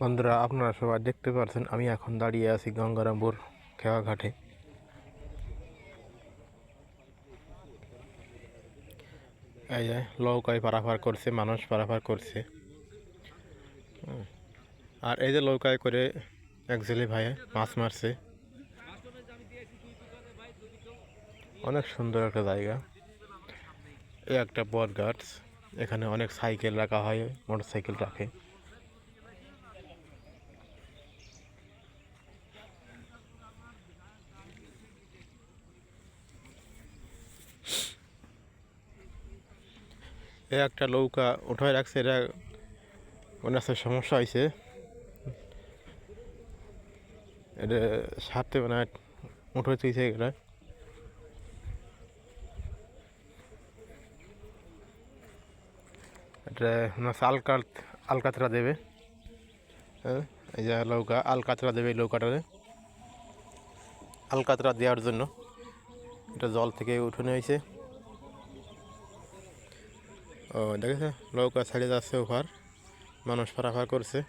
বন্ধুরা, আপনারা সবাই দেখতে পাচ্ছেন আমি এখন দাঁড়িয়ে আছি গঙ্গারামপুর খেয়া ঘাটে। এই যে নৌকায় পারাপার করছে, মানুষ পারাপার করছে। আর এই যে নৌকায় করে এক জেলে ভাই মাছ মারছে। অনেক সুন্দর একটা জায়গা। এই একটা বট গাছ, এখানে অনেক সাইকেল রাখা হয়, মোটর সাইকেল রাখে। এই একটা নৌকা উঠায় রাখছে, এটা অনেক সমস্যা হয়েছে, এটা সারতে মানে উঠে তুইছে। এটা আলকাতরা দেবে। হ্যাঁ, এই যে নৌকা আলকাতরা দেবে। এই নৌকাটাতে আলকাতরা দেওয়ার জন্য এটা জল থেকে উঠানো হয়েছে। ও দেখেছে, নৌকা ছেড়ে যাচ্ছে ওপার, মানুষ পারাপার করছে।